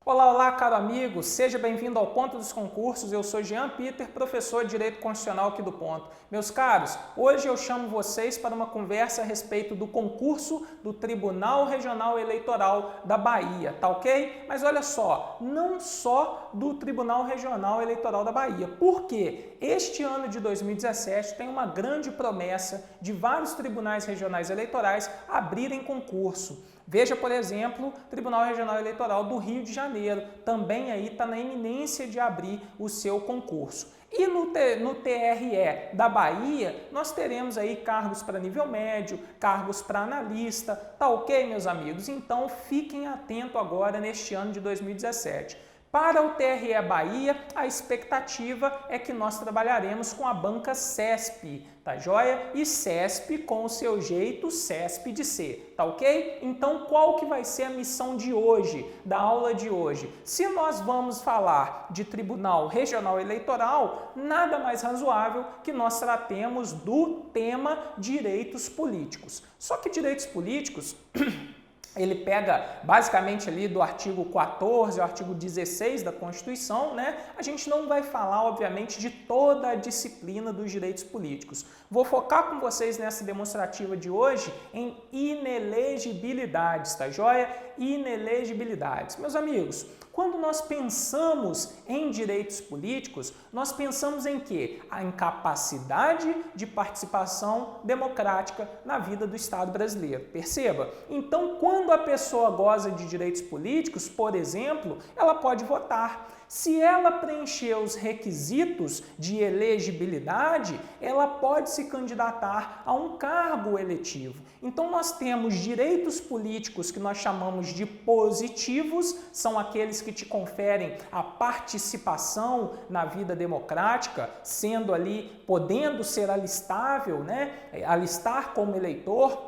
Olá, olá, caro amigo, seja bem-vindo ao Ponto dos Concursos. Eu sou Jean Peter, professor de Direito Constitucional aqui do Ponto. Meus caros, hoje eu chamo vocês para uma conversa a respeito do concurso do Tribunal Regional Eleitoral da Bahia, tá ok? Mas olha só, não só do Tribunal Regional Eleitoral da Bahia, porque este ano de 2017 tem uma grande promessa de vários tribunais regionais eleitorais abrirem concurso. Veja, por exemplo, o Tribunal Regional Eleitoral do Rio de Janeiro, também aí está na iminência de abrir o seu concurso. E no TRE da Bahia, nós teremos aí cargos para nível médio, cargos para analista, tá ok, meus amigos? Então, fiquem atentos agora neste ano de 2017. Para o TRE Bahia, a expectativa é que nós trabalharemos com a banca CESP, tá joia? E CESP com o seu jeito CESP de ser, tá ok? Então, qual que vai ser a missão de hoje, da aula de hoje? Se nós vamos falar de Tribunal Regional Eleitoral, nada mais razoável que nós tratemos do tema direitos políticos. Só que direitos políticos... ele pega basicamente ali do artigo 14 ao artigo 16 da Constituição, né? A gente não vai falar, obviamente, de toda a disciplina dos direitos políticos. Vou focar com vocês nessa demonstrativa de hoje em inelegibilidades, tá joia? Inelegibilidades. Meus amigos, quando nós pensamos em direitos políticos, nós pensamos em quê? A incapacidade de participação democrática na vida do Estado brasileiro. Perceba? Então, quando a pessoa goza de direitos políticos, por exemplo, ela pode votar. Se ela preencher os requisitos de elegibilidade, ela pode se candidatar a um cargo eletivo. Então, nós temos direitos políticos que nós chamamos de positivos, são aqueles que te conferem a participação na vida democrática, sendo ali, podendo ser alistável, né? Alistar como eleitor,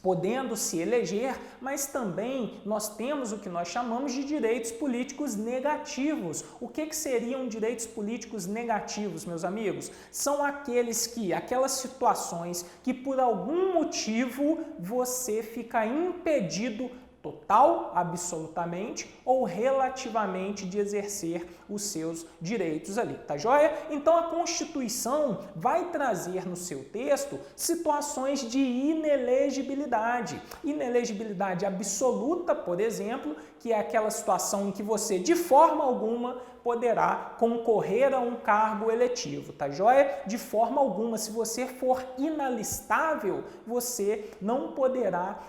podendo se eleger, mas também nós temos o que nós chamamos de direitos políticos negativos. O que seriam direitos políticos negativos, meus amigos? São aquelas situações que por algum motivo você fica impedido total, absolutamente ou relativamente de exercer os seus direitos ali, tá joia? Então a Constituição vai trazer no seu texto situações de inelegibilidade. Inelegibilidade absoluta, por exemplo, que é aquela situação em que você de forma alguma poderá concorrer a um cargo eletivo, tá joia? De forma alguma, se você for inalistável, você não poderá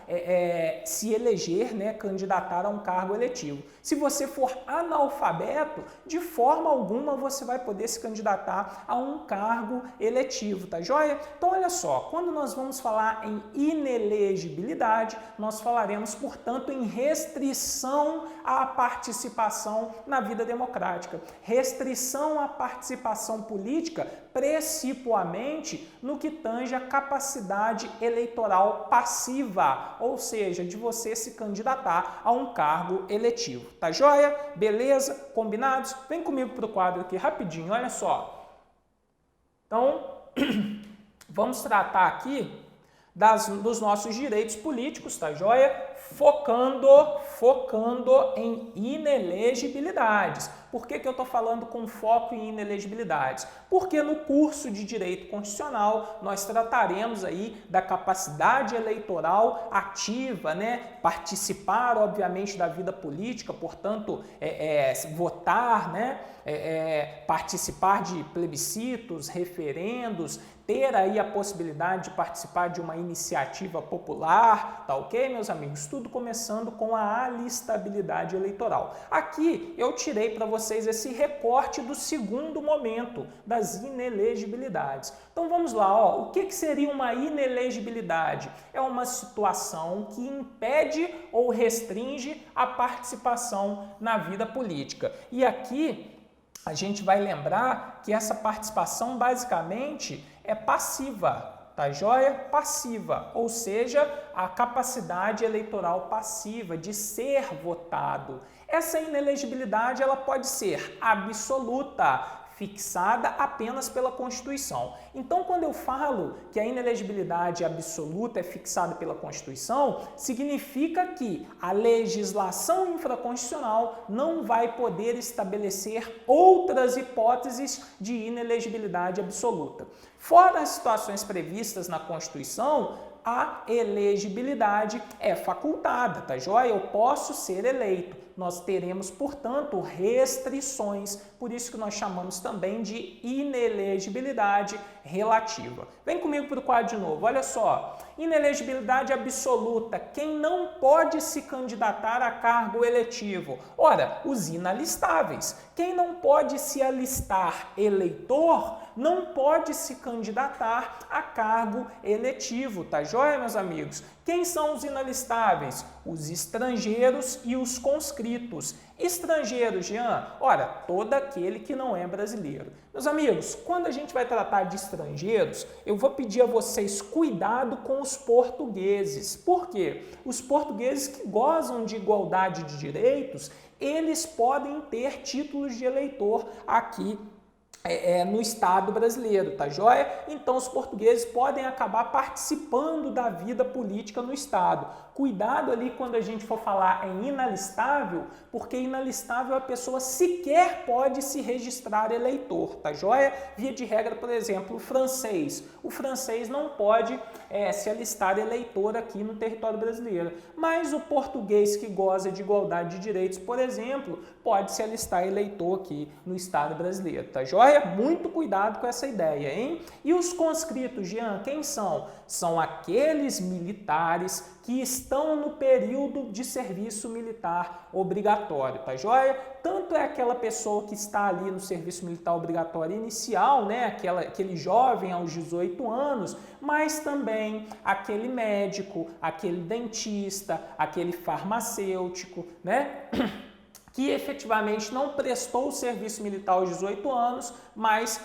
se eleger, né, candidatar a um cargo eletivo. Se você for analfabeto, de forma alguma você vai poder se candidatar a um cargo eletivo, tá joia? Então, olha só, quando nós vamos falar em inelegibilidade, nós falaremos, portanto, em restrição à participação na vida democrática. Restrição à participação política, principalmente no que tange a capacidade eleitoral passiva, ou seja, de você se candidatar a um cargo eletivo. Tá joia? Beleza? Combinados? Vem comigo para o quadro aqui rapidinho, olha só. Então, vamos tratar aqui dos nossos direitos políticos, tá joia? Focando em inelegibilidades. Por que eu estou falando com foco em inelegibilidades? Porque no curso de Direito Constitucional nós trataremos aí da capacidade eleitoral ativa, né? Participar, obviamente, da vida política, portanto, votar, né? Participar de plebiscitos, referendos, ter aí a possibilidade de participar de uma iniciativa popular, tá ok, meus amigos? Tudo começando com a alistabilidade eleitoral. Aqui eu tirei para vocês esse recorte do segundo momento, das inelegibilidades. Então vamos lá, ó. O que seria uma inelegibilidade? É uma situação que impede ou restringe a participação na vida política. E aqui a gente vai lembrar que essa participação basicamente é passiva, tá joia? Passiva, ou seja, a capacidade eleitoral passiva de ser votado. Essa inelegibilidade ela pode ser absoluta, fixada apenas pela Constituição. Então, quando eu falo que a inelegibilidade absoluta é fixada pela Constituição, significa que a legislação infraconstitucional não vai poder estabelecer outras hipóteses de inelegibilidade absoluta. Fora as situações previstas na Constituição, a elegibilidade é facultada, tá joia? Eu posso ser eleito. Nós teremos, portanto, restrições, por isso que nós chamamos também de inelegibilidade relativa. Vem comigo para o quadro de novo, olha só. Inelegibilidade absoluta, quem não pode se candidatar a cargo eletivo? Ora, os inalistáveis. Quem não pode se alistar eleitor, não pode se candidatar a cargo eletivo, tá joia, meus amigos? Quem são os inalistáveis? Os estrangeiros e os conscritos. Estrangeiros, Jean? Ora, todo aquele que não é brasileiro. Meus amigos, quando a gente vai tratar de estrangeiros, eu vou pedir a vocês cuidado com os portugueses. Por quê? Os portugueses que gozam de igualdade de direitos, eles podem ter títulos de eleitor aqui no Estado brasileiro, tá joia? Então os portugueses podem acabar participando da vida política no Estado. Cuidado ali quando a gente for falar em inalistável, porque inalistável a pessoa sequer pode se registrar eleitor, tá joia? Via de regra, por exemplo, o francês. O francês não pode se alistar eleitor aqui no território brasileiro, mas o português que goza de igualdade de direitos, por exemplo, pode se alistar eleitor aqui no Estado brasileiro, tá joia? Muito cuidado com essa ideia, hein? E os conscritos, Jean, quem são? São aqueles militares que estão no período de serviço militar obrigatório, tá joia? Tanto é aquela pessoa que está ali no serviço militar obrigatório inicial, né? Aquele jovem aos 18 anos, mas também aquele médico, aquele dentista, aquele farmacêutico, né? Que efetivamente não prestou o serviço militar aos 18 anos, mas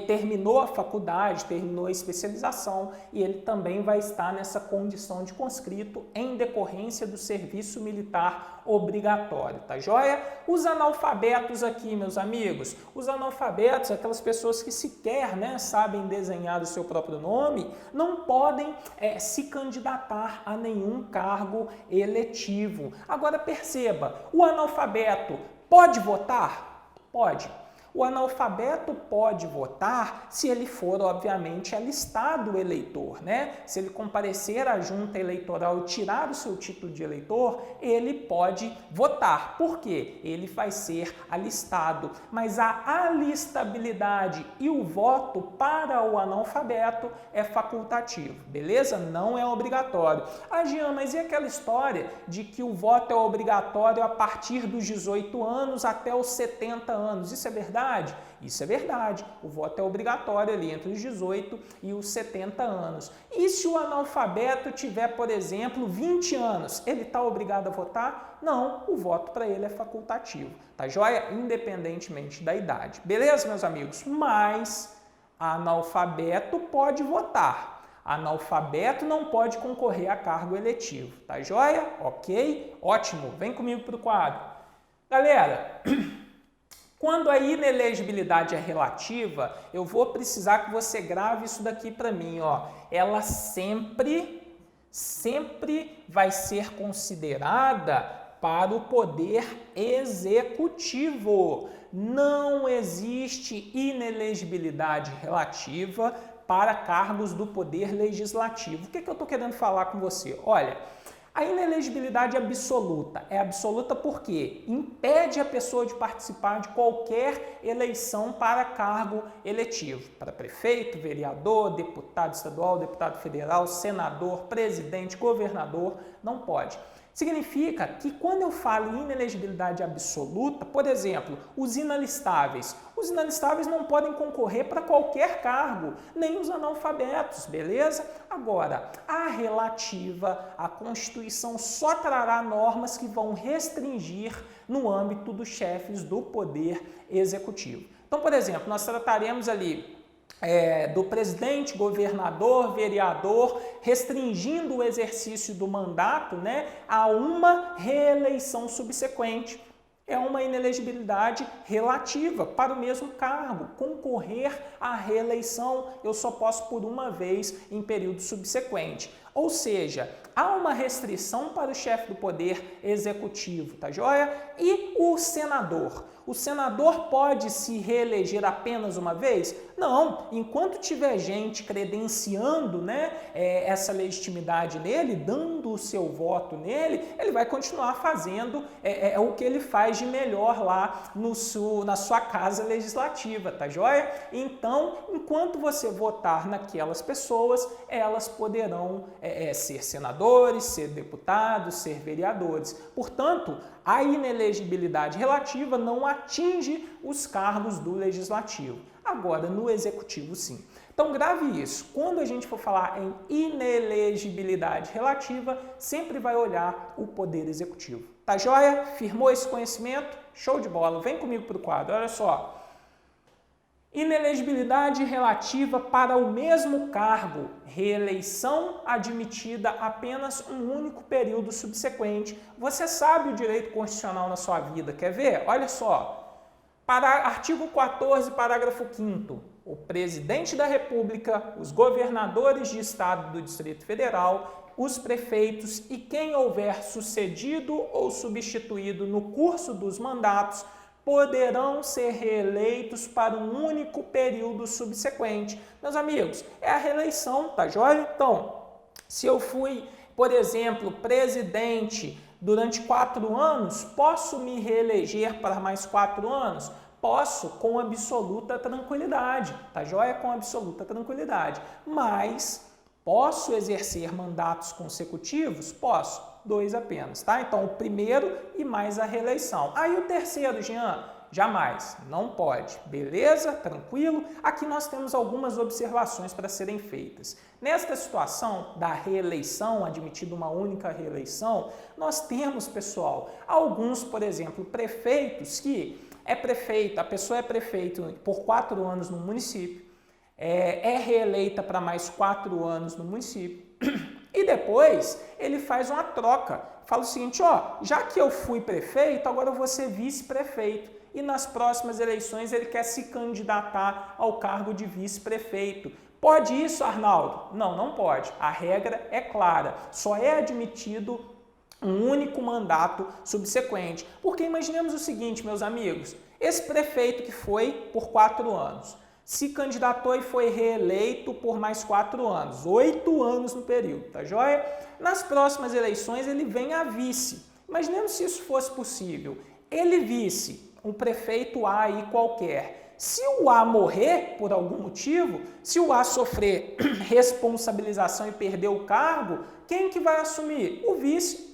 terminou a faculdade, terminou a especialização e ele também vai estar nessa condição de conscrito em decorrência do serviço militar obrigatório, tá joia? Os analfabetos aqui, meus amigos, os analfabetos, aquelas pessoas que sequer sabem desenhar o seu próprio nome, não podem se candidatar a nenhum cargo eletivo. Agora perceba, o analfabeto pode votar? Pode. O analfabeto pode votar se ele for, obviamente, alistado eleitor, né? Se ele comparecer à junta eleitoral e tirar o seu título de eleitor, ele pode votar. Por quê? Ele vai ser alistado. Mas a alistabilidade e o voto para o analfabeto é facultativo, beleza? Não é obrigatório. Ah, Jean, mas e aquela história de que o voto é obrigatório a partir dos 18 anos até os 70 anos? Isso é verdade? Isso é verdade. O voto é obrigatório ali entre os 18 e os 70 anos. E se o analfabeto tiver, por exemplo, 20 anos, ele está obrigado a votar? Não, o voto para ele é facultativo, tá joia? Independentemente da idade. Beleza, meus amigos? Mas analfabeto pode votar. Analfabeto não pode concorrer a cargo eletivo, tá joia? Ok? Ótimo. Vem comigo para o quadro. Galera, quando a inelegibilidade é relativa, eu vou precisar que você grave isso daqui para mim, ó. Ela sempre vai ser considerada para o poder executivo. Não existe inelegibilidade relativa para cargos do poder legislativo. O que eu estou querendo falar com você? Olha, a inelegibilidade absoluta é absoluta porque impede a pessoa de participar de qualquer eleição para cargo eletivo, para prefeito, vereador, deputado estadual, deputado federal, senador, presidente, governador, não pode. Significa que quando eu falo em inelegibilidade absoluta, por exemplo, os inalistáveis não podem concorrer para qualquer cargo, nem os analfabetos, beleza? Agora, a relativa, a Constituição só trará normas que vão restringir no âmbito dos chefes do Poder Executivo. Então, por exemplo, nós trataremos ali do presidente, governador, vereador, restringindo o exercício do mandato, a uma reeleição subsequente. É uma inelegibilidade relativa para o mesmo cargo. Concorrer à reeleição eu só posso por uma vez em período subsequente. Ou seja, há uma restrição para o chefe do Poder Executivo, tá joia? E o senador? O senador pode se reeleger apenas uma vez? Não, enquanto tiver gente credenciando, né, essa legitimidade nele, dando o seu voto nele, ele vai continuar fazendo o que ele faz de melhor lá na sua casa legislativa, tá joia? Então, enquanto você votar naquelas pessoas, elas poderão ser senadores, ser deputados, ser vereadores. Portanto, a inelegibilidade relativa não atinge os cargos do legislativo. Agora, no executivo, sim. Então, grave isso. Quando a gente for falar em inelegibilidade relativa, sempre vai olhar o poder executivo. Tá joia? Firmou esse conhecimento? Show de bola. Vem comigo para o quadro. Olha só. Inelegibilidade relativa para o mesmo cargo, reeleição admitida apenas um único período subsequente. Você sabe o direito constitucional na sua vida, quer ver? Olha só, artigo 14, parágrafo 5º, o presidente da República, os governadores de estado do Distrito Federal, os prefeitos e quem houver sucedido ou substituído no curso dos mandatos poderão ser reeleitos para um único período subsequente. Meus amigos, é a reeleição, tá joia? Então, se eu fui, por exemplo, presidente durante 4 anos, posso me reeleger para mais 4 anos? Posso, com absoluta tranquilidade, tá joia? Com absoluta tranquilidade. Mas posso exercer mandatos consecutivos? Posso. 2 apenas, tá? Então, o primeiro e mais a reeleição. Aí o terceiro, Jean, jamais, não pode. Beleza? Tranquilo? Aqui nós temos algumas observações para serem feitas. Nesta situação da reeleição, admitida uma única reeleição, nós temos, pessoal, alguns, por exemplo, prefeitos que a pessoa é prefeito por 4 anos no município, é reeleita para mais 4 anos no município, e depois ele faz uma troca. Fala o seguinte, ó, já que eu fui prefeito, agora eu vou ser vice-prefeito. E nas próximas eleições ele quer se candidatar ao cargo de vice-prefeito. Pode isso, Arnaldo? Não, não pode. A regra é clara. Só é admitido um único mandato subsequente. Porque imaginemos o seguinte, meus amigos, esse prefeito que foi por 4 anos, se candidatou e foi reeleito por mais 4 anos, 8 anos no período, tá joia? Nas próximas eleições ele vem a vice. Imaginemos se isso fosse possível. Ele vice, um prefeito A aí qualquer. Se o A morrer por algum motivo, se o A sofrer responsabilização e perder o cargo, quem que vai assumir? O vice.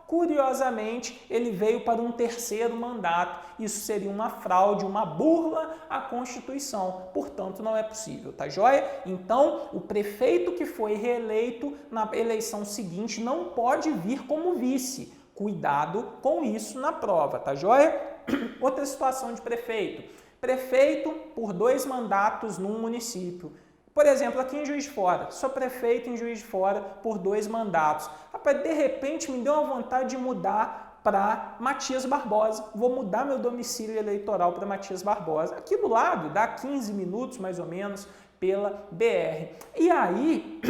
Curiosamente, ele veio para um terceiro mandato. Isso seria uma fraude, uma burla à Constituição. Portanto, não é possível, tá joia? Então, o prefeito que foi reeleito na eleição seguinte não pode vir como vice. Cuidado com isso na prova, tá joia? Outra situação de prefeito. Prefeito por 2 mandatos num município. Por exemplo, aqui em Juiz de Fora, sou prefeito em Juiz de Fora por 2 mandatos. Rapaz, de repente me deu uma vontade de mudar para Matias Barbosa. Vou mudar meu domicílio eleitoral para Matias Barbosa. Aqui do lado, dá 15 minutos mais ou menos pela BR. E aí,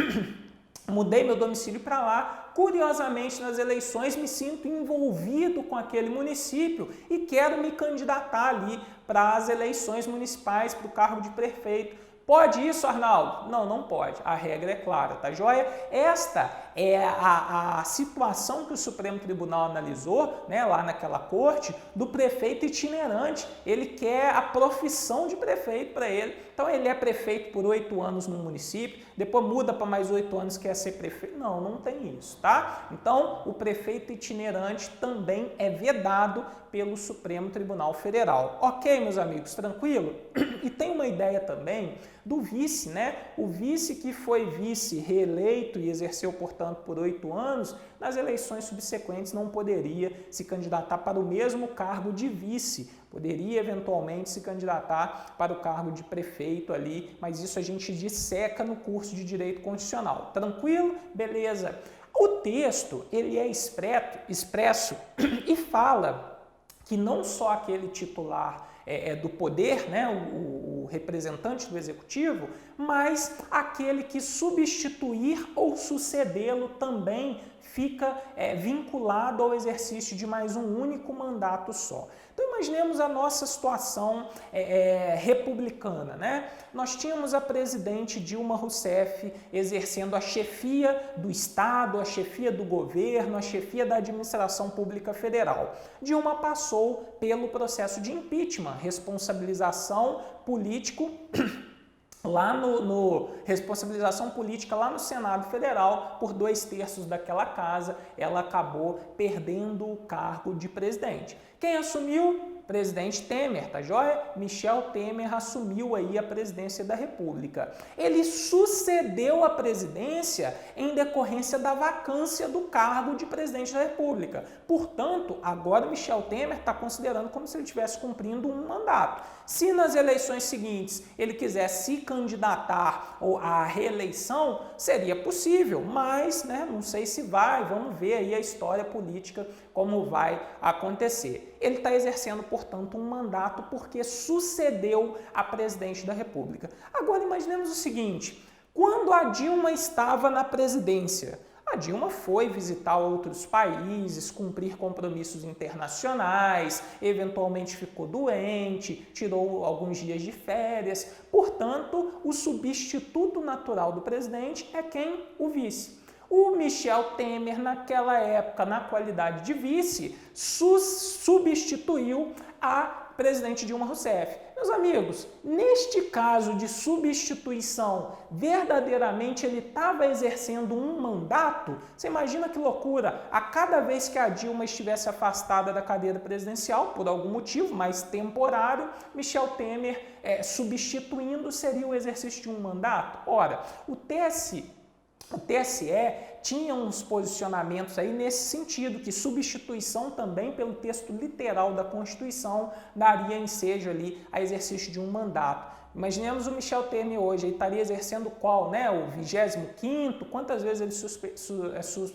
mudei meu domicílio para lá. Curiosamente, nas eleições me sinto envolvido com aquele município e quero me candidatar ali para as eleições municipais, para o cargo de prefeito. Pode isso, Arnaldo? Não, não pode. A regra é clara, tá joia? Esta é a situação que o Supremo Tribunal analisou, né, lá naquela corte, do prefeito itinerante. Ele quer a profissão de prefeito para ele. Então, ele é prefeito por 8 anos no município, depois muda para mais 8 anos, quer ser prefeito. Não, não tem isso, tá? Então, o prefeito itinerante também é vedado pelo Supremo Tribunal Federal. Ok, meus amigos, tranquilo? E tem uma ideia também do vice, né? O vice que foi vice reeleito e exerceu, portanto, por 8 anos, nas eleições subsequentes não poderia se candidatar para o mesmo cargo de vice. Poderia, eventualmente, se candidatar para o cargo de prefeito ali, mas isso a gente disseca no curso de Direito Constitucional. Tranquilo? Beleza. O texto, ele é expresso e fala que não só aquele titular do poder, né, o representante do executivo, mas aquele que substituir ou sucedê-lo também fica vinculado ao exercício de mais um único mandato só. Então imaginemos a nossa situação republicana, né? Nós tínhamos a presidente Dilma Rousseff exercendo a chefia do Estado, a chefia do governo, a chefia da administração pública federal. Dilma passou pelo processo de impeachment, responsabilização político responsabilização política lá no Senado Federal, por 2/3 daquela casa, ela acabou perdendo o cargo de presidente. Quem assumiu? Presidente Temer, tá joia? Michel Temer assumiu aí a presidência da República. Ele sucedeu a presidência em decorrência da vacância do cargo de presidente da República. Portanto, agora Michel Temer está considerando como se ele estivesse cumprindo um mandato. Se nas eleições seguintes ele quiser se candidatar à reeleição, seria possível, mas não sei se vai, vamos ver aí a história política como vai acontecer. Ele está exercendo, portanto, um mandato porque sucedeu a presidente da República. Agora imaginemos o seguinte, quando a Dilma estava na presidência, a Dilma foi visitar outros países, cumprir compromissos internacionais, eventualmente ficou doente, tirou alguns dias de férias. Portanto, o substituto natural do presidente é quem? O vice. O Michel Temer, naquela época, na qualidade de vice, substituiu a presidente Dilma Rousseff. Meus amigos, neste caso de substituição, verdadeiramente ele estava exercendo um mandato? Você imagina que loucura? A cada vez que a Dilma estivesse afastada da cadeira presidencial, por algum motivo, mais temporário, Michel Temer substituindo seria o exercício de um mandato? Ora, o TSE tinha uns posicionamentos aí nesse sentido, que substituição também pelo texto literal da Constituição daria ensejo ali a exercício de um mandato. Imaginemos o Michel Temer hoje, ele estaria exercendo qual, né? O 25º? Quantas vezes ele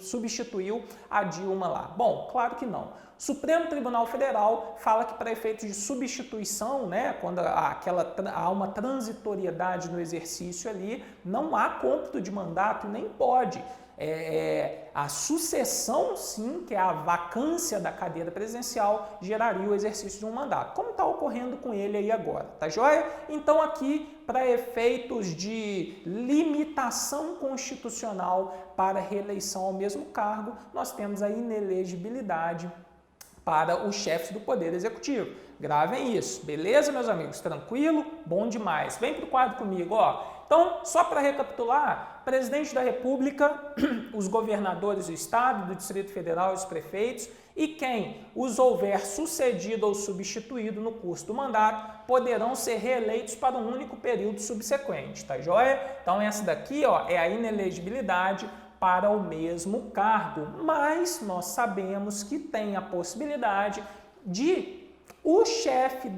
substituiu a Dilma lá? Bom, claro que não. O Supremo Tribunal Federal fala que para efeitos de substituição, né, quando há uma transitoriedade no exercício ali, não há cômputo de mandato, nem pode. A sucessão, sim, que é a vacância da cadeira presidencial, geraria o exercício de um mandato, como está ocorrendo com ele aí agora, tá joia? Então aqui, para efeitos de limitação constitucional para reeleição ao mesmo cargo, nós temos a inelegibilidade para os chefes do Poder Executivo. Gravem isso, beleza, meus amigos? Tranquilo? Bom demais. Vem para o quadro comigo, ó. Então, só para recapitular, presidente da República, os governadores do Estado, do Distrito Federal e os prefeitos, e quem os houver sucedido ou substituído no curso do mandato, poderão ser reeleitos para um único período subsequente, tá joia? Então, essa daqui, ó, é a inelegibilidade para o mesmo cargo, mas nós sabemos que tem a possibilidade de o chefe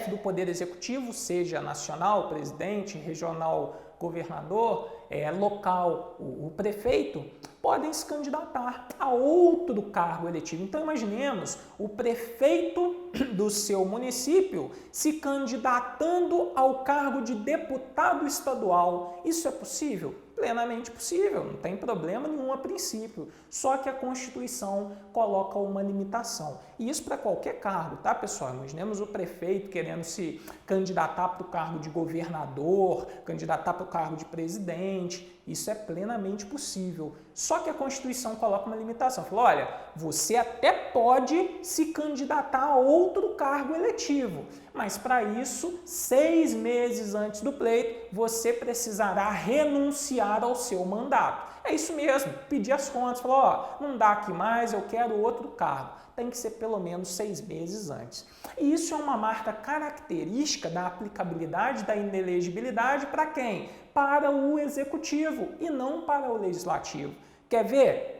do Poder Executivo, seja nacional, presidente, regional, governador, local, o prefeito, podem se candidatar a outro cargo eletivo. Então imaginemos o prefeito do seu município se candidatando ao cargo de deputado estadual. Isso é possível? Plenamente possível, não tem problema nenhum a princípio, só que a Constituição coloca uma limitação. E isso para qualquer cargo, tá, pessoal? Imaginemos o prefeito querendo se candidatar para o cargo de governador, candidatar para o cargo de presidente, isso é plenamente possível. Só que a Constituição coloca uma limitação, falou, olha, você até pode se candidatar a outro cargo eletivo, mas para isso, 6 meses antes do pleito, você precisará renunciar ao seu mandato. É isso mesmo, pedir as contas, falar, ó, não dá aqui mais, eu quero outro cargo. Tem que ser pelo menos 6 meses antes. E isso é uma marca característica da aplicabilidade da inelegibilidade para quem? Para o executivo e não para o legislativo. Quer ver?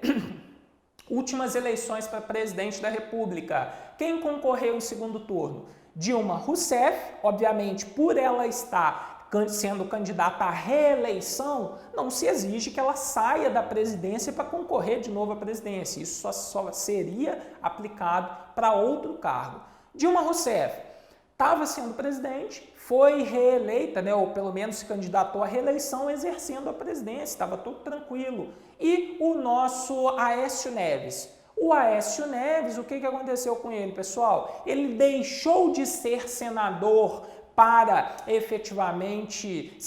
Últimas eleições para presidente da República. Quem concorreu em segundo turno? Dilma Rousseff, obviamente por ela estar sendo candidata à reeleição, não se exige que ela saia da presidência para concorrer de novo à presidência. Isso só seria aplicado para outro cargo. Dilma Rousseff estava sendo presidente, foi reeleita, né, ou pelo menos se candidatou à reeleição exercendo a presidência, estava tudo tranquilo. E o nosso Aécio Neves? O Aécio Neves, o que aconteceu com ele, pessoal? Ele deixou de ser senador para efetivamente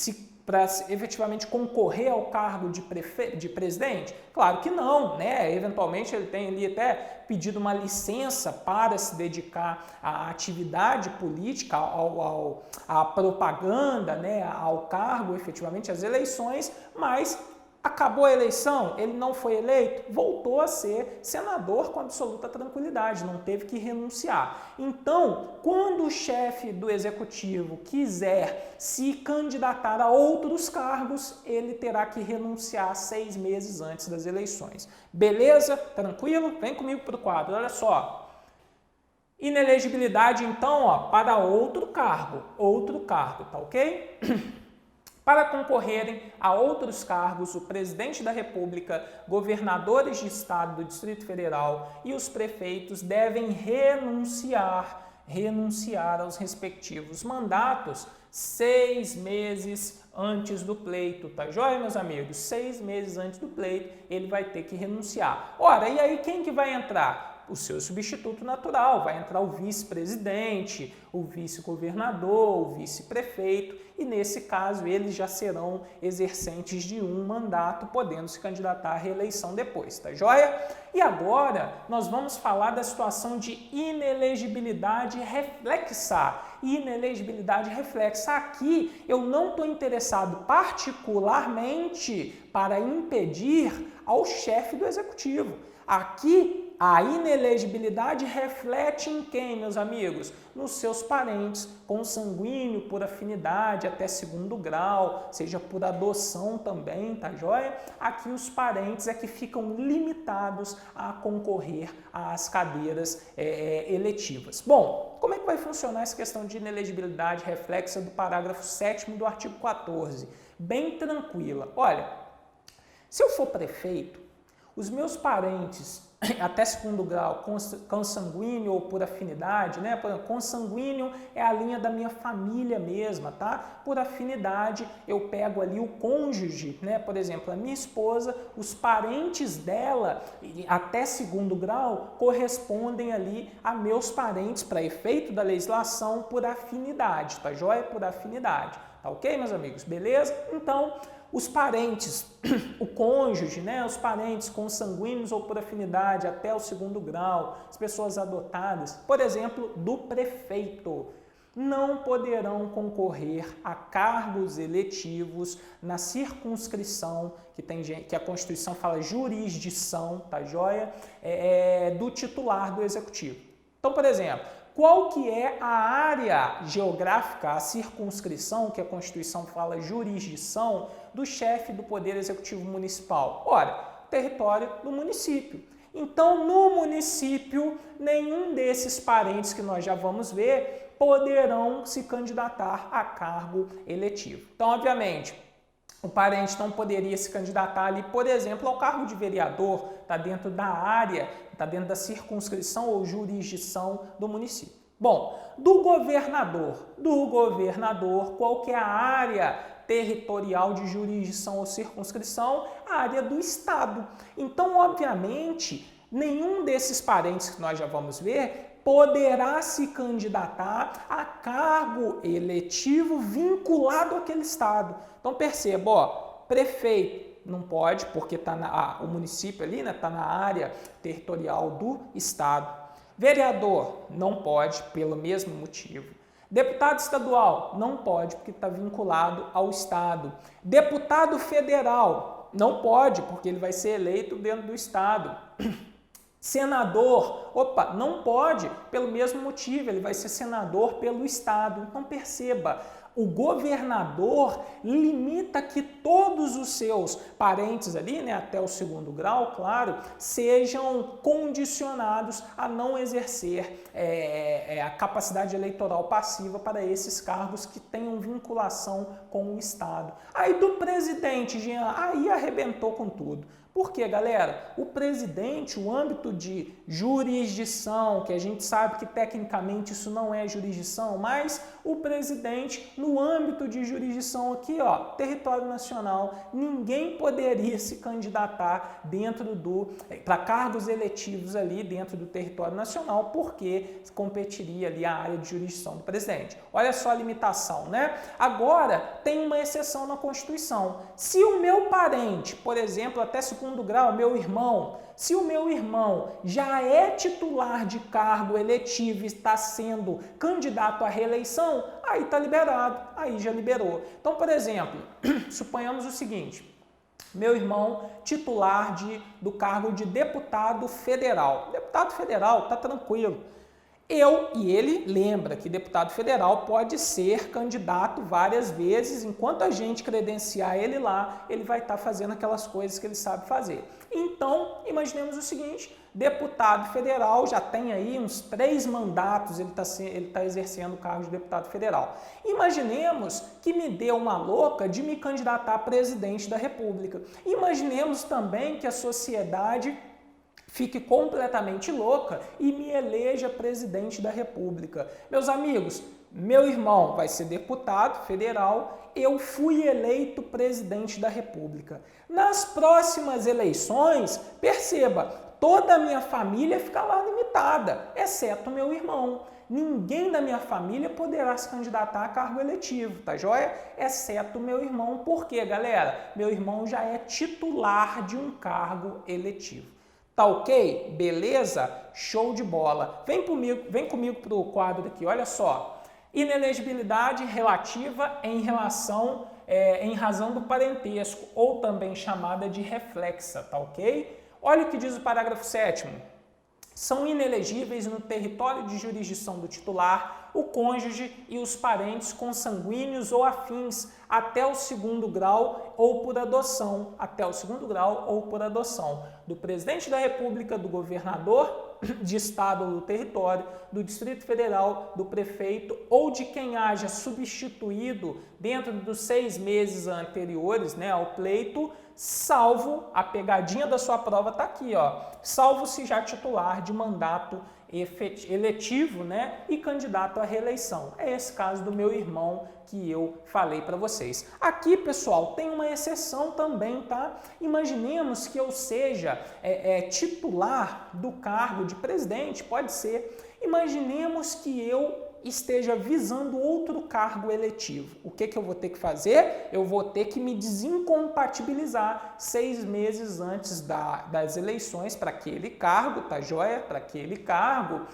concorrer ao cargo de presidente? Claro que não, né? Eventualmente ele tem ali até pedido uma licença para se dedicar à atividade política, à propaganda, né? Ao cargo, efetivamente, às eleições, mas acabou a eleição, ele não foi eleito, voltou a ser senador com absoluta tranquilidade, não teve que renunciar. Então, quando o chefe do executivo quiser se candidatar a outros cargos, ele terá que renunciar 6 meses antes das eleições. Beleza? Tranquilo? Vem comigo para o quadro, olha só. Inelegibilidade, então, ó, para outro cargo, tá ok? Para concorrerem a outros cargos, o presidente da República, governadores de estado do Distrito Federal e os prefeitos devem renunciar aos respectivos mandatos 6 meses antes do pleito, tá joia, meus amigos? 6 meses antes do pleito, ele vai ter que renunciar. Ora, e aí quem que vai entrar? O seu substituto natural, vai entrar o vice-presidente, o vice-governador, o vice-prefeito, e nesse caso eles já serão exercentes de um mandato, podendo se candidatar à reeleição depois, tá joia? E agora nós vamos falar da situação de inelegibilidade reflexa. Inelegibilidade reflexa. Aqui eu não estou interessado particularmente para impedir ao chefe do executivo. Aqui a inelegibilidade reflete em quem, meus amigos? Nos seus parentes, consanguíneo, por afinidade, até 2º grau, seja por adoção também, tá joia? Aqui os parentes é que ficam limitados a concorrer às cadeiras eletivas. Bom, como é que vai funcionar essa questão de inelegibilidade reflexa do parágrafo 7º do artigo 14? Bem tranquila. Olha, se eu for prefeito, os meus parentes até 2º grau, consanguíneo ou por afinidade, né? Consanguíneo é a linha da minha família mesma, tá? Por afinidade, eu pego ali o cônjuge, né? Por exemplo, a minha esposa, os parentes dela até 2º grau correspondem ali a meus parentes para efeito da legislação por afinidade, tá joia? Por afinidade, tá ok, meus amigos? Beleza? Então, os parentes, o cônjuge, né, os parentes consanguíneos ou por afinidade até o 2º grau, as pessoas adotadas, por exemplo, do prefeito, não poderão concorrer a cargos eletivos na circunscrição, que a Constituição fala jurisdição, tá joia? Do titular do executivo. Então, por exemplo, qual que é a área geográfica, a circunscrição, que a Constituição fala jurisdição, do chefe do Poder Executivo Municipal? Ora, território do município. Então, no município, nenhum desses parentes que nós já vamos ver poderão se candidatar a cargo eletivo. Então, obviamente, o parente não poderia se candidatar ali, por exemplo, ao cargo de vereador, está dentro da área, está dentro da circunscrição ou jurisdição do município. Bom, do governador, qual que é a área territorial de jurisdição ou circunscrição? A área do estado. Então, obviamente, nenhum desses parentes que nós já vamos ver poderá se candidatar a cargo eletivo vinculado àquele estado. Então, perceba, ó, prefeito não pode, porque o município ali, né, está na área territorial do estado. Vereador não pode, pelo mesmo motivo. Deputado estadual não pode, porque está vinculado ao estado. Deputado federal não pode, porque ele vai ser eleito dentro do estado. Senador, não pode, pelo mesmo motivo, ele vai ser senador pelo estado. Então perceba, O governador limita que todos os seus parentes ali, né, até o segundo grau, claro, sejam condicionados a não exercer a capacidade eleitoral passiva para esses cargos que tenham vinculação com o Estado. Aí do presidente, Jean, aí arrebentou com tudo. Por quê, galera? O presidente, o âmbito de jurisdição, que a gente sabe que tecnicamente isso não é jurisdição, mas o presidente, no âmbito de jurisdição aqui, ó, território nacional, ninguém poderia se candidatar para cargos eletivos ali dentro do território nacional, porque competiria ali a área de jurisdição do presidente. Olha só a limitação, né? Agora, tem uma exceção na Constituição. Se o meu parente, por exemplo, até segundo grau, meu irmão, se o meu irmão já é titular de cargo eletivo e está sendo candidato à reeleição, aí está liberado, aí já liberou. Então, por exemplo, suponhamos o seguinte, meu irmão titular do cargo de deputado federal. Deputado federal, tá tranquilo. Ele lembra que deputado federal pode ser candidato várias vezes, enquanto a gente credenciar ele lá, ele vai estar fazendo aquelas coisas que ele sabe fazer. Então, imaginemos o seguinte, deputado federal já tem aí uns 3 mandatos, ele está exercendo o cargo de deputado federal. Imaginemos que me dê uma louca de me candidatar a presidente da República. Imaginemos também que a sociedade fique completamente louca e me eleja presidente da República. Meus amigos, meu irmão vai ser deputado federal, eu fui eleito presidente da República. Nas próximas eleições, perceba, toda a minha família fica lá limitada, exceto meu irmão. Ninguém da minha família poderá se candidatar a cargo eletivo, tá joia? Exceto meu irmão. Por quê, galera? Meu irmão já é titular de um cargo eletivo. Tá ok? Beleza? Show de bola. Vem comigo para o quadro aqui, olha só. Inelegibilidade relativa em razão do parentesco, ou também chamada de reflexa, tá ok? Olha o que diz o parágrafo 7º. São inelegíveis no território de jurisdição do titular o cônjuge e os parentes consanguíneos ou afins até o segundo grau ou por adoção, do presidente da República, do governador de estado ou do território, do Distrito Federal, do prefeito ou de quem haja substituído dentro dos 6 meses anteriores, né, ao pleito, salvo, a pegadinha da sua prova está aqui, ó, salvo se já titular de mandato eletivo, né, e candidato à reeleição. É esse caso do meu irmão que eu falei para vocês. Aqui, pessoal, tem uma exceção também, tá? Imaginemos que eu seja titular do cargo de presidente, pode ser. Imaginemos que eu esteja visando outro cargo eletivo. O que eu vou ter que fazer? Eu vou ter que me desincompatibilizar 6 meses antes das eleições para aquele cargo, tá joia? Para aquele cargo,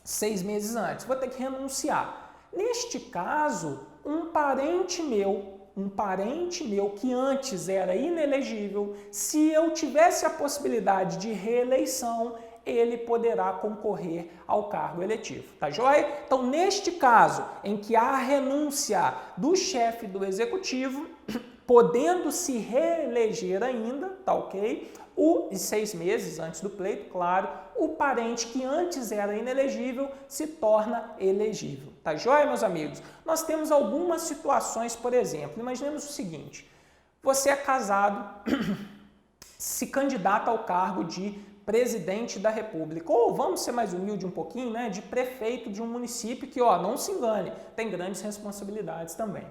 6 meses antes. Vou ter que renunciar. Neste caso, um parente meu que antes era inelegível, se eu tivesse a possibilidade de reeleição, ele poderá concorrer ao cargo eletivo, tá joia? Então, neste caso, em que há a renúncia do chefe do executivo, podendo se reeleger ainda, tá ok? 6 meses antes do pleito, claro, o parente que antes era inelegível se torna elegível, tá joia, meus amigos? Nós temos algumas situações, por exemplo, imaginemos o seguinte, você é casado, se candidata ao cargo de presidente da República, ou vamos ser mais humilde um pouquinho, né, de prefeito de um município que, ó, não se engane, tem grandes responsabilidades também.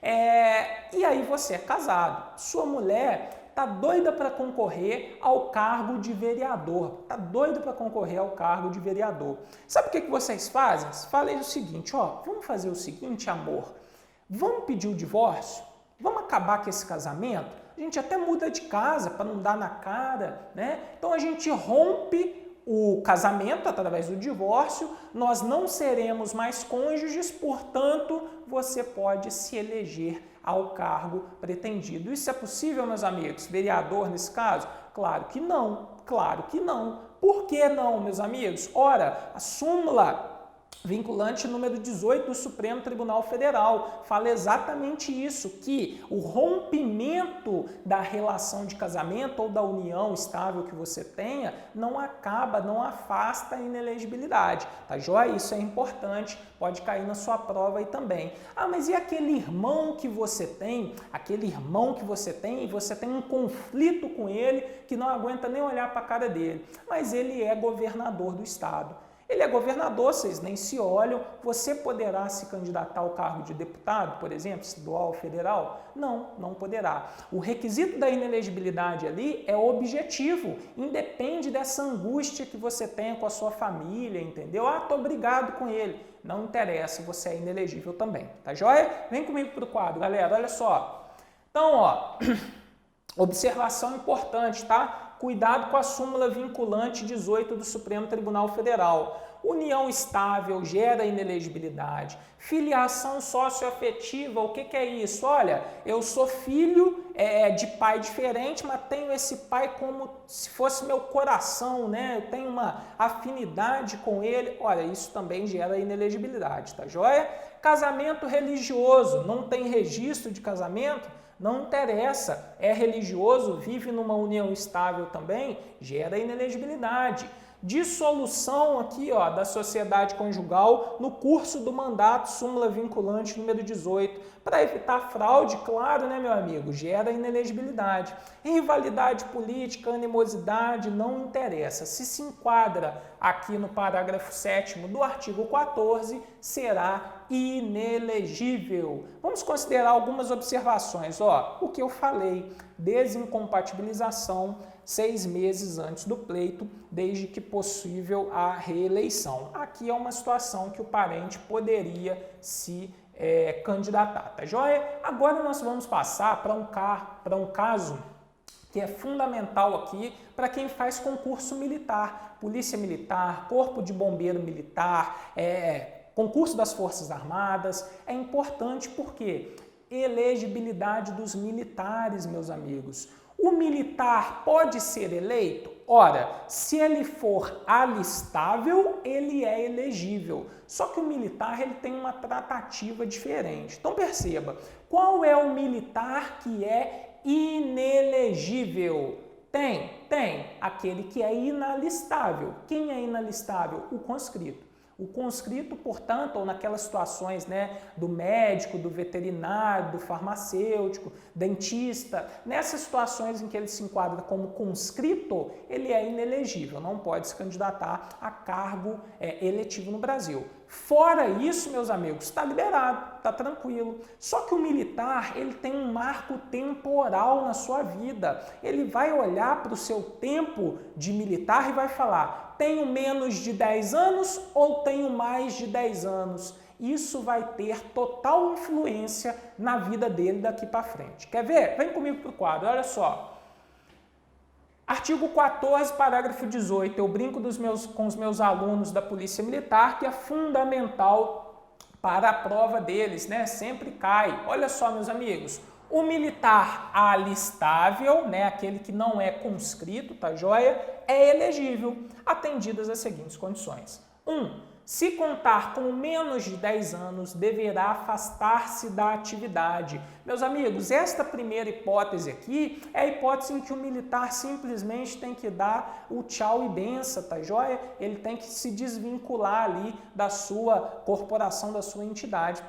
E aí você é casado, sua mulher tá doida para concorrer ao cargo de vereador, Sabe o que vocês fazem? Falei o seguinte, ó, vamos fazer o seguinte, amor, vamos pedir o divórcio? Vamos acabar com esse casamento? A gente até muda de casa para não dar na cara, né? Então a gente rompe o casamento através do divórcio, nós não seremos mais cônjuges, portanto, você pode se eleger ao cargo pretendido. Isso é possível, meus amigos? Vereador nesse caso? Claro que não, claro que não. Por que não, meus amigos? Ora, a súmula vinculante número 18 do Supremo Tribunal Federal. Fala exatamente isso, que o rompimento da relação de casamento ou da união estável que você tenha não acaba, não afasta a inelegibilidade, tá joia? Isso é importante, pode cair na sua prova aí também. Ah, mas e aquele irmão que você tem, e você tem um conflito com ele que não aguenta nem olhar para a cara dele, mas ele é governador do estado. Ele é governador, vocês nem se olham. Você poderá se candidatar ao cargo de deputado, por exemplo, estadual ou federal? Não, não poderá. O requisito da inelegibilidade ali é objetivo, independe dessa angústia que você tenha com a sua família, entendeu? Ah, tô brigado com ele. Não interessa, você é inelegível também, tá joia? Vem comigo pro quadro, galera, olha só. Então, ó, observação importante, tá? Cuidado com a súmula vinculante 18 do Supremo Tribunal Federal. União estável gera inelegibilidade. Filiação socioafetiva, o que é isso? Olha, eu sou filho de pai diferente, mas tenho esse pai como se fosse meu coração, né? Eu tenho uma afinidade com ele. Olha, isso também gera inelegibilidade, tá joia? Casamento religioso, não tem registro de casamento? Não interessa, é religioso, vive numa união estável também, gera inelegibilidade. Dissolução aqui, ó, da sociedade conjugal no curso do mandato, súmula vinculante número 18. Para evitar fraude, claro, né, meu amigo, gera inelegibilidade. Rivalidade política, animosidade, não interessa. Se enquadra aqui no parágrafo 7º do artigo 14, será inelegível. Vamos considerar algumas observações. Ó, o que eu falei, desincompatibilização 6 meses antes do pleito, desde que possível a reeleição. Aqui é uma situação que o parente poderia se candidatar, tá joia? Agora nós vamos passar para um caso que é fundamental aqui para quem faz concurso militar, polícia militar, corpo de bombeiro militar, concurso das Forças Armadas. É importante porque elegibilidade dos militares, meus amigos. O militar pode ser eleito? Ora, se ele for alistável, ele é elegível. Só que o militar ele tem uma tratativa diferente. Então perceba, qual é o militar que é inelegível? Tem aquele que é inalistável. Quem é inalistável? O conscrito. O conscrito, portanto, ou naquelas situações, né, do médico, do veterinário, do farmacêutico, dentista, nessas situações em que ele se enquadra como conscrito, ele é inelegível, não pode se candidatar a cargo eletivo no Brasil. Fora isso, meus amigos, está liberado, está tranquilo. Só que o militar, ele tem um marco temporal na sua vida. Ele vai olhar para o seu tempo de militar e vai falar: tenho menos de 10 anos ou tenho mais de 10 anos? Isso vai ter total influência na vida dele daqui para frente. Quer ver? Vem comigo para o quadro, olha só. Artigo 14, parágrafo 18, eu brinco com os meus alunos da Polícia Militar, que é fundamental para a prova deles, né? Sempre cai. Olha só, meus amigos, o militar alistável, né? Aquele que não é conscrito, tá joia? É elegível, atendidas as seguintes condições. 1. Se contar com menos de 10 anos, deverá afastar-se da atividade. Meus amigos, esta primeira hipótese aqui é a hipótese em que o militar simplesmente tem que dar o tchau e benção, tá joia? Ele tem que se desvincular ali da sua corporação, da sua entidade,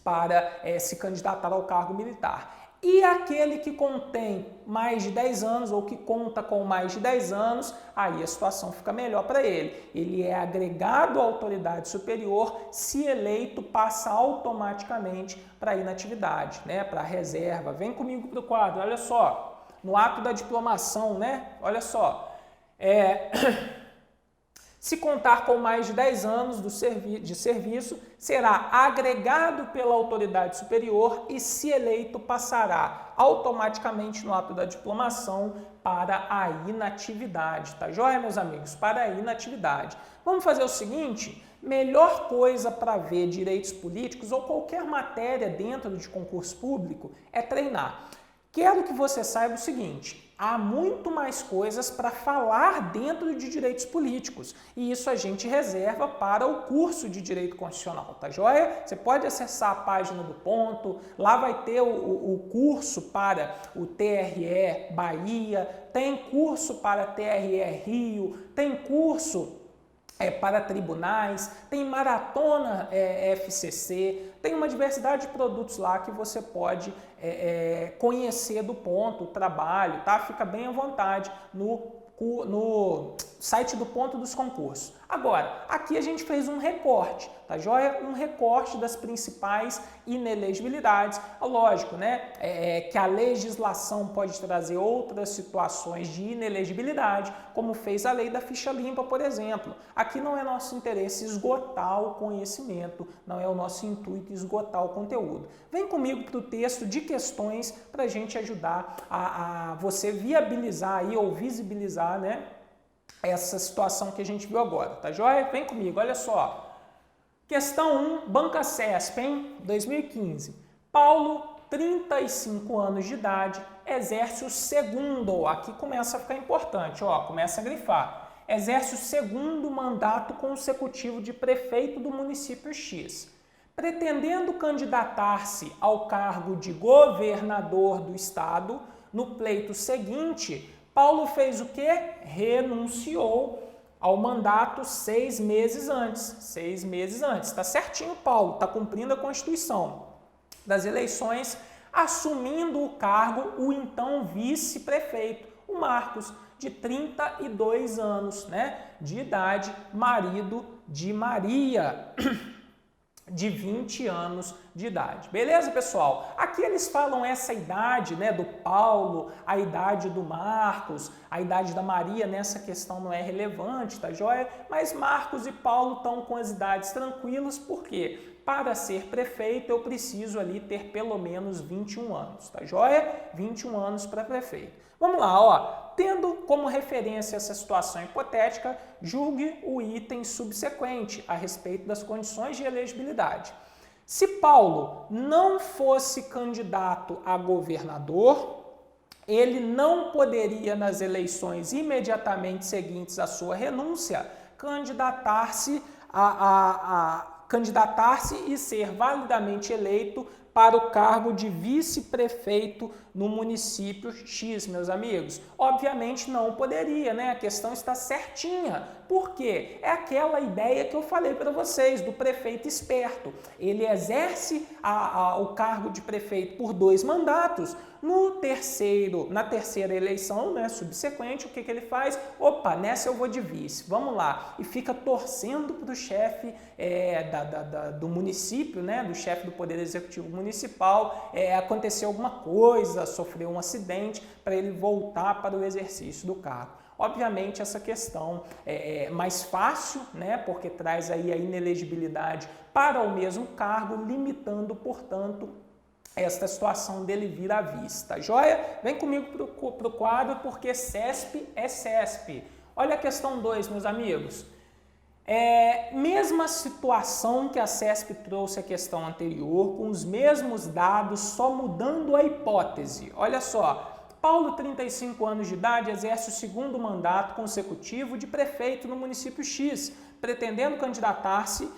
para se candidatar ao cargo militar. E aquele que contém mais de 10 anos ou que conta com mais de 10 anos, aí a situação fica melhor para ele. Ele é agregado à autoridade superior, se eleito, passa automaticamente para a inatividade, né? Para a reserva. Vem comigo para o quadro, olha só. No ato da diplomação, né? Olha só. Se contar com mais de 10 anos de serviço, será agregado pela autoridade superior e, se eleito, passará automaticamente no ato da diplomação para a inatividade. Tá joia, meus amigos? Para a inatividade. Vamos fazer o seguinte: melhor coisa para ver direitos políticos ou qualquer matéria dentro de concurso público é treinar. Quero que você saiba o seguinte: há muito mais coisas para falar dentro de direitos políticos. E isso a gente reserva para o curso de Direito Constitucional, tá joia? Você pode acessar a página do Ponto, lá vai ter o curso para o TRE Bahia, tem curso para TRE Rio, tem curso para tribunais, tem maratona FCC, tem uma diversidade de produtos lá que você pode conhecer do Ponto, o trabalho, tá? Fica bem à vontade no site do Ponto dos Concursos. Agora, aqui a gente fez um recorte, tá joia? Um recorte das principais inelegibilidades. Lógico, né? Que a legislação pode trazer outras situações de inelegibilidade, como fez a lei da ficha limpa, por exemplo. Aqui não é nosso interesse esgotar o conhecimento, não é o nosso intuito esgotar o conteúdo. Vem comigo para o texto de questões para a gente ajudar a você viabilizar aí, ou visibilizar, né, essa situação que a gente viu agora, tá joia? Vem comigo, olha só. Questão 1, Banca CESP, hein? 2015. Paulo, 35 anos de idade, exerce o segundo, aqui começa a ficar importante, ó, começa a grifar. Exerce o segundo mandato consecutivo de prefeito do município X. Pretendendo candidatar-se ao cargo de governador do estado, no pleito seguinte, Paulo fez o quê? Renunciou ao mandato 6 meses antes. 6 meses antes. Está certinho, Paulo. Está cumprindo a Constituição das eleições, assumindo o cargo o então vice-prefeito, o Marcos, de 32 anos, né, de idade, marido de Maria, de 20 anos de idade. Beleza, pessoal? Aqui eles falam essa idade, né, do Paulo, a idade do Marcos, a idade da Maria, nessa questão não é relevante, tá joia? Mas Marcos e Paulo estão com as idades tranquilas, por quê? Para ser prefeito eu preciso ali ter pelo menos 21 anos, tá joia? 21 anos para prefeito. Vamos lá, ó. Tendo como referência essa situação hipotética, julgue o item subsequente a respeito das condições de elegibilidade. Se Paulo não fosse candidato a governador, ele não poderia, nas eleições imediatamente seguintes à sua renúncia, candidatar-se e ser validamente eleito para o cargo de vice-prefeito no município X, meus amigos. Obviamente não poderia, né? A questão está certinha. Por quê? É aquela ideia que eu falei para vocês, do prefeito esperto. Ele exerce o cargo de prefeito por 2 mandatos. Na terceira eleição, né, subsequente, o que ele faz? Opa, nessa eu vou de vice, vamos lá. E fica torcendo para o chefe do município, né, do chefe do Poder Executivo Municipal, acontecer alguma coisa, sofrer um acidente, para ele voltar para o exercício do cargo. Obviamente essa questão é mais fácil, né, porque traz aí a inelegibilidade para o mesmo cargo, limitando, portanto, esta situação dele vir à vista, joia? Vem comigo para o quadro, porque CESP é CESP. Olha a questão 2, meus amigos. Mesma situação que a CESP trouxe a questão anterior, com os mesmos dados, só mudando a hipótese. Olha só. Paulo, 35 anos de idade, exerce o segundo mandato consecutivo de prefeito no município X, pretendendo candidatar-se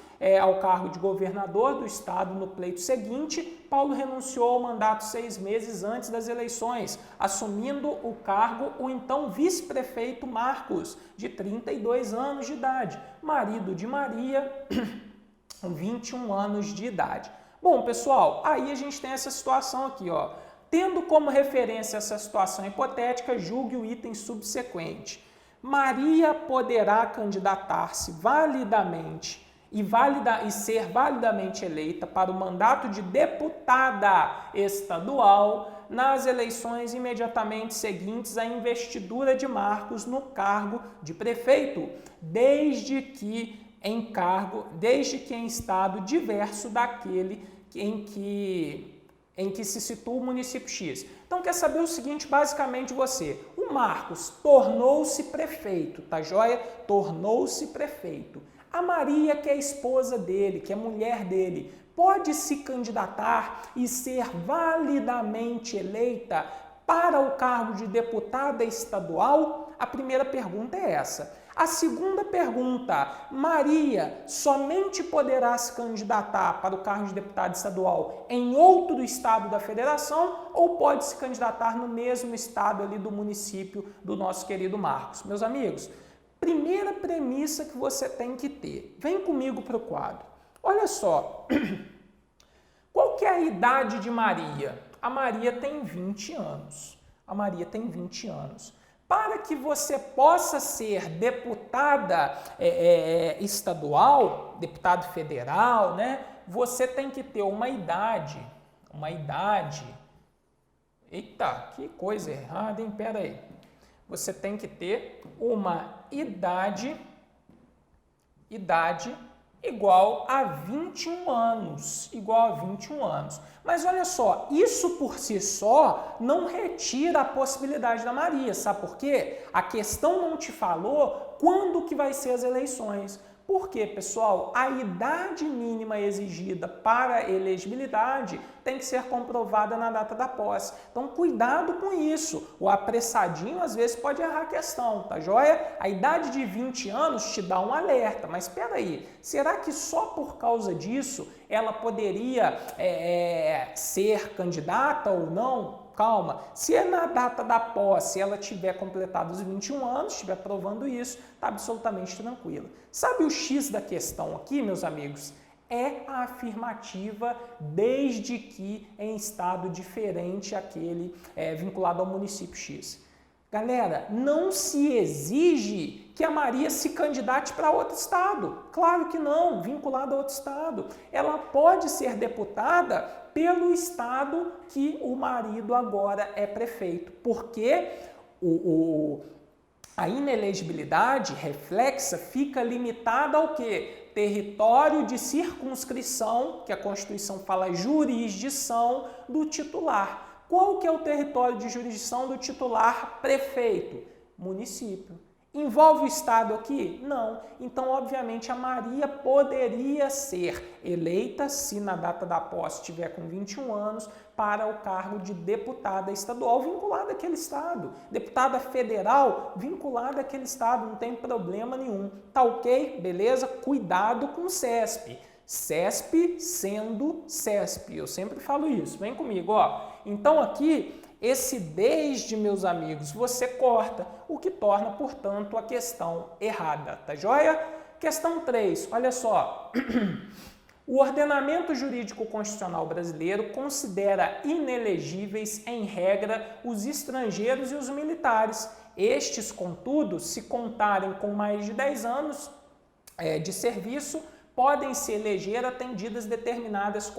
ao cargo de governador do estado no pleito seguinte. Paulo renunciou ao mandato 6 meses antes das eleições, assumindo o cargo o então vice-prefeito Marcos, de 32 anos de idade, marido de Maria, 21 anos de idade. Bom, pessoal, aí a gente tem essa situação aqui, ó. Tendo como referência essa situação hipotética, julgue o item subsequente. Maria poderá candidatar-se validamente e ser validamente eleita para o mandato de deputada estadual nas eleições imediatamente seguintes à investidura de Marcos no cargo de prefeito, desde que em estado diverso daquele em que se situa o município X. Então, quer saber o seguinte, basicamente, o Marcos tornou-se prefeito, tá joia? Tornou-se prefeito. A Maria, que é a esposa dele, que é mulher dele, pode se candidatar e ser validamente eleita para o cargo de deputada estadual? A primeira pergunta é essa. A segunda pergunta, Maria somente poderá se candidatar para o cargo de deputada estadual em outro estado da federação ou pode se candidatar no mesmo estado ali do município do nosso querido Marcos? Meus amigos, primeira premissa que você tem que ter, vem comigo para o quadro. Olha só, qual que é a idade de Maria? A Maria tem 20 anos. A Maria tem 20 anos. Para que você possa ser deputada estadual, deputado federal, né? Você tem que ter uma idade. Eita, que coisa errada, hein? Pera aí. Você tem que ter uma idade igual a 21 anos, Mas olha só, isso por si só não retira a possibilidade da Maria, sabe por quê? A questão não te falou quando que vai ser as eleições. Por quê, pessoal? A idade mínima exigida para elegibilidade tem que ser comprovada na data da posse. Então, cuidado com isso. O apressadinho, às vezes, pode errar a questão, tá joia? A idade de 20 anos te dá um alerta, mas espera aí, será que só por causa disso ela poderia ser candidata ou não? Calma, se na data da posse ela tiver completado os 21 anos, estiver provando isso, está absolutamente tranquila. Sabe o X da questão aqui, meus amigos? É a afirmativa desde que em estado diferente aquele vinculado ao município X. Galera, não se exige que a Maria se candidate para outro estado. Claro que não, vinculada a outro estado. Ela pode ser deputada pelo estado que o marido agora é prefeito, porque a inelegibilidade reflexa fica limitada ao quê? Território de circunscrição, que a Constituição fala jurisdição do titular. Qual que é o território de jurisdição do titular prefeito? Município. Envolve o estado aqui? Não. Então, obviamente, a Maria poderia ser eleita, se na data da posse estiver com 21 anos, para o cargo de deputada estadual vinculada àquele estado. Deputada federal vinculada àquele estado, não tem problema nenhum. Tá ok? Beleza? Cuidado com o CESP. CESP sendo CESP. Eu sempre falo isso. Vem comigo, ó. Então, aqui, esse desde, meus amigos, você corta, o que torna, portanto, a questão errada, tá joia? Questão 3, olha só. O ordenamento jurídico constitucional brasileiro considera inelegíveis, em regra, os estrangeiros e os militares. Estes, contudo, se contarem com mais de 10 anos de serviço, podem se eleger atendidas determinadas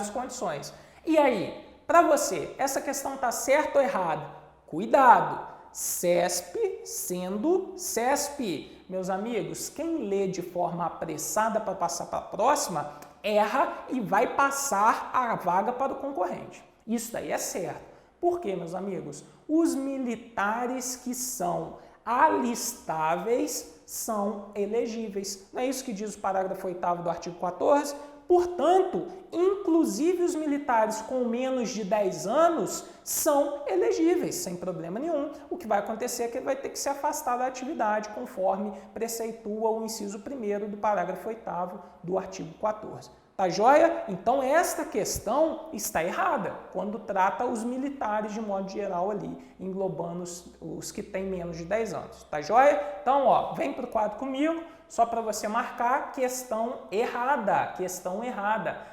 condições. E aí, para você, essa questão está certa ou errada? Cuidado! CESP sendo CESP. Meus amigos, quem lê de forma apressada para passar para a próxima, erra e vai passar a vaga para o concorrente. Isso daí é certo. Por quê, meus amigos? Os militares que são alistáveis são elegíveis. Não é isso que diz o parágrafo 8º do artigo 14? Portanto, inclusive os militares com menos de 10 anos são elegíveis, sem problema nenhum. O que vai acontecer é que ele vai ter que se afastar da atividade, conforme preceitua o inciso 1º do parágrafo 8º do artigo 14. Tá joia? Então, esta questão está errada, quando trata os militares de modo geral ali, englobando os que têm menos de 10 anos. Tá joia? Então, ó, vem para o quadro comigo, só para você marcar questão errada,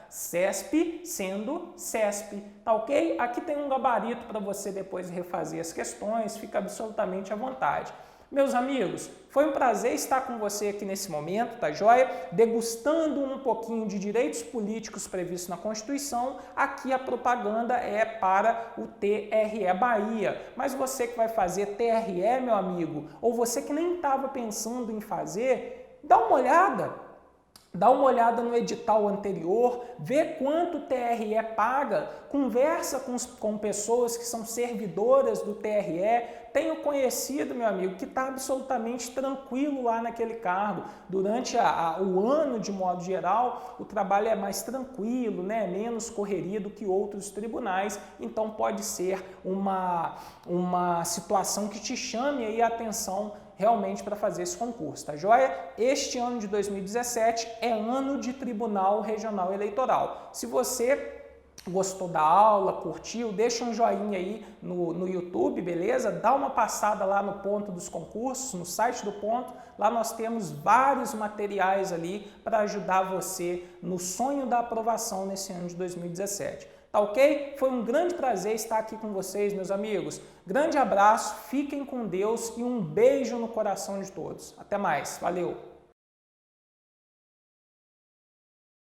CESP sendo CESP, tá ok? Aqui tem um gabarito para você depois refazer as questões, fica absolutamente à vontade. Meus amigos, foi um prazer estar com você aqui nesse momento, tá joia? Degustando um pouquinho de direitos políticos previstos na Constituição. Aqui a propaganda é para o TRE Bahia. Mas você que vai fazer TRE, meu amigo, ou você que nem estava pensando em fazer, dá uma olhada. Dá uma olhada no edital anterior, vê quanto o TRE paga, conversa com pessoas que são servidoras do TRE. Tenho conhecido, meu amigo, que está absolutamente tranquilo lá naquele cargo. Durante o ano, de modo geral, o trabalho é mais tranquilo, né? Menos correria do que outros tribunais. Então pode ser uma situação que te chame aí a atenção realmente para fazer esse concurso, tá joia? Este ano de 2017 é ano de Tribunal Regional Eleitoral. Se você gostou da aula, curtiu, deixa um joinha aí no YouTube, beleza? Dá uma passada lá no Ponto dos Concursos, no site do Ponto. Lá nós temos vários materiais ali para ajudar você no sonho da aprovação nesse ano de 2017. Tá ok? Foi um grande prazer estar aqui com vocês, meus amigos. Grande abraço, fiquem com Deus e um beijo no coração de todos. Até mais, valeu!